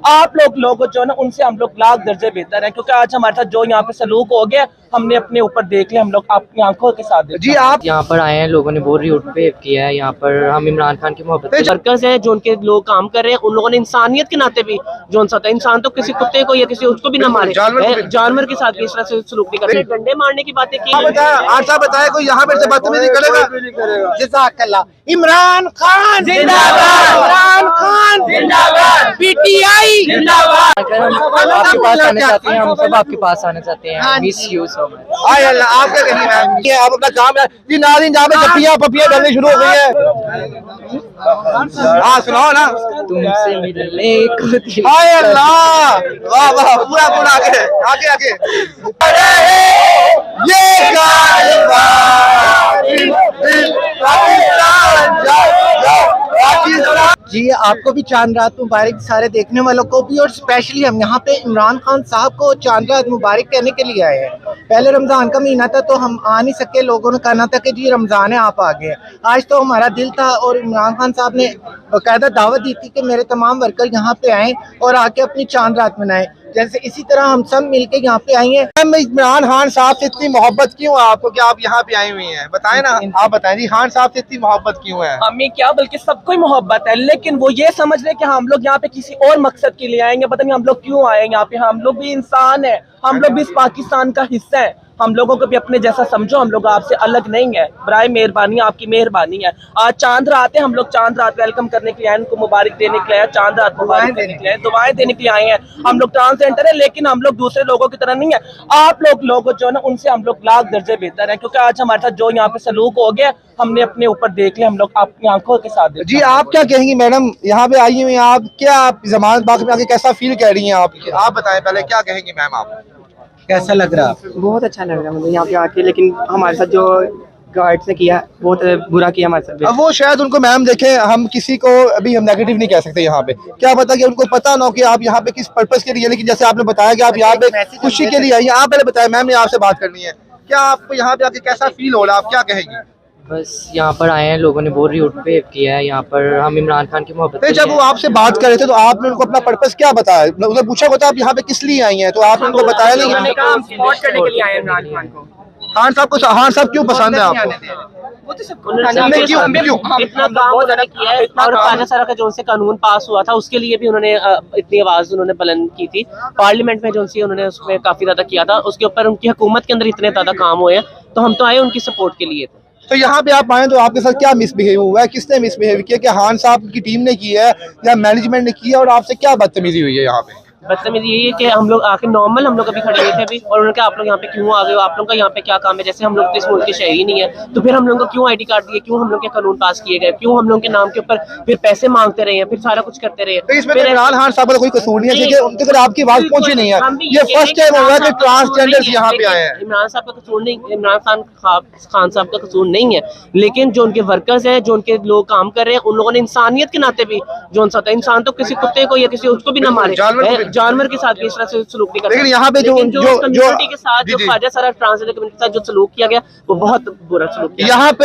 आप लोग जो है ना उनसे हम लोग लाख दर्जे बेहतर हैं, क्योंकि आज हमारे साथ जो यहाँ पे सलूक हो गया हमने अपने ऊपर देख लिया, हम लोग अपनी आंखों के साथ देखा। जी आप यहाँ पर आए हैं, लोगों ने बहुत रूट पे किया है। यहाँ पर हम इमरान खान की मोहब्बत वर्कर्स हैं जो उनके लोग काम कर रहे हैं, उन लोगों ने इंसानियत के नाते भी जो उनसा था, इंसान तो किसी कुत्ते को या किसी उसको भी ना मारे, जानवर के साथ इस तरह से सलूक नहीं करे, डंडे मारने की बातें की। बताया कोई यहाँ पर बदतमीजी करेगा। जज़ाकल्लाह। इमरान खान जिंदाबाद, इमरान खान जिंदाबाद, पीटीआई जिंदाबाद। अगर हम आपके पास आने चाहते हैं, हम सब आपके पास आने चाहते हैं। Miss you so much. आप क्या कहेंगे मैम? ये आप अपना काम है जी। नाज़रीन, जहाँ पे गप्पियाँ पपियाँ करनी शुरू हो गई है। हाँ सुनाओ ना। तुमसे मिलने को दिल हाय अल्लाह, वाह वाह, पूरा पूरा आगे आगे आगे। ये जी आपको भी चांद रात मुबारक, सारे देखने वालों को भी, और स्पेशली हम यहाँ पे इमरान खान साहब को चांद रात मुबारक कहने के लिए आए हैं। पहले रमज़ान का महीना था तो हम आ नहीं सके, लोगों ने कहना था कि जी रमज़ान है आप आ गए। आज तो हमारा दिल था और इमरान खान साहब ने बाकायदा दावत दी थी कि मेरे तमाम वर्कर यहाँ पे आएँ और आके अपनी चांद रात मनाएं। जैसे इसी तरह हम सब मिलके यहाँ पे आए हैं। इमरान खान साहब से इतनी मोहब्बत क्यों आपको कि आप यहाँ पे आई हुई हैं? बताएं ना, आप बताएं जी, खान साहब से इतनी मोहब्बत क्यों है? हमें क्या बल्कि सबको ही मोहब्बत है, लेकिन वो ये समझ रहे कि हम लोग यहाँ पे किसी और मकसद के लिए आएंगे। पता नहीं हम लोग क्यों आए यहाँ पे, हम लोग भी इंसान है, हम लोग भी इस पाकिस्तान का हिस्सा है, हम लोगों को भी अपने जैसा समझो, हम लोग आपसे अलग नहीं है। बराए मेहरबानी, आपकी मेहरबानी है। आज चांद रात है, हम लोग चांद रात वेलकम करने के लिए आए, उनको मुबारक देने के लिए आए, चांद रात मुबारक देने के लिए आए, दुआएं देने के लिए आए हैं। हम लोग ट्रांसजेंडर है, लेकिन हम लोग दूसरे लोगों की तरह नहीं है। आप लोग जो है ना उनसे हम लोग लाख दर्जे बेहतर हैं, क्योंकि आज हमारे साथ जो यहाँ पे सलूक हो गया हमने अपने ऊपर देख लिया, हम लोग अपनी आंखों के साथ देखा। जी आप क्या कहेंगी मैडम, यहाँ पे आई हुई हैं आप, क्या आप जमानत बाग में आके कैसा फील कर रही हैं आप बताएं पहले, क्या कहेंगी मैम आप? कैसा लग रहा है? बहुत अच्छा लग रहा है मुझे यहाँ पे आके, लेकिन हमारे साथ जो गार्ड्स ने किया बहुत बुरा किया हमारे साथ। अब वो शायद उनको मैम देखें, हम किसी को अभी हम नेगेटिव नहीं कह सकते यहाँ पे, क्या पता कि उनको पता ना हो कि आप यहाँ पे किस पर्पस के लिए, लेकिन जैसे आपने बताया कि आप यहाँ पे खुशी के लिए आई हैं। आप पहले बताएं, मैम ने आपसे बात करनी है, क्या आपको यहाँ पे आके कैसा फील हो रहा है, आप क्या कहेंगी? बस यहाँ पर आए हैं, लोगों ने बहुत रूट पे किया है। यहाँ पर हम इमरान खान की मोहब्बत। जब वो आपसे बात कर रहे थे तो आपने उनको अपना पर्पस क्या बताया? उन्हें पूछा होता आप यहाँ पे किस लिए आई हैं, तो आपने उनको बताया नहीं? खान साहब को, खान साहब क्यों पसंद है आपको? इतना काम उन्होंने किया है, और खाना सारा का जो उनसे कानून पास हुआ था उसके लिए भी उन्होंने इतनी आवाज उन्होंने बुलंद की थी पार्लियामेंट में, जो उन्होंने उसमें काफी ज्यादा किया था, उसके ऊपर उनकी हुकूमत के अंदर इतने ज्यादा काम हुए हैं, तो हम तो आए उनकी सपोर्ट के लिए। तो यहाँ पे आप आए तो आपके साथ क्या मिसबिहेव हुआ है, किसने मिसबिहेव किया, कि खान साहब की टीम ने किया है या मैनेजमेंट ने किया, और आपसे क्या बदतमीजी हुई है यहाँ पे? बदतमीजी यही है कि हम लोग आके नॉर्मल हम लोग अभी खड़े हुए थे अभी, और उन्होंने कहा आप लोग यहाँ पे क्यों आ गए हो, आप लोगों का यहाँ पे क्या काम है, जैसे हम लोग तो इस मुल्क के शहरी नहीं है, तो फिर हम लोगों को क्यों आईडी कार्ड दिए, क्यों हम लोग के कानून पास किए गए, क्यों हम लोग के नाम के ऊपर फिर पैसे मांगते रहे हैं, फिर सारा कुछ करते रहे। तो इसमें इमरान खान साहब का कोई कसूर नहीं है, क्योंकि उनके अंदर आपकी आवाज पहुंची नहीं है। ये फर्स्ट टाइम हो रहा है कि ट्रांसजेंडर्स यहाँ पे आए हैं। इमरान साहब का कसूर नहीं, इमरान खान साहब का कसूर नहीं है, लेकिन जो उनके वर्कर्स हैं, जो उनके लोग काम कर रहे हैं, उन लोगों ने इंसानियत के नाते भी जो उनसा था, इंसान तो किसी कुत्ते को या किसी उसको भी ना मारे, जानवर के साथ इस तरह से सलूक नहीं करते। लेकिन यहाँ पे जो कम्युनिटी के साथ, जो ख्वाजा सारा ट्रांसजेंडर कम्युनिटी के साथ जो सलूक किया गया वो बहुत बुरा सलूक किया। यहाँ पे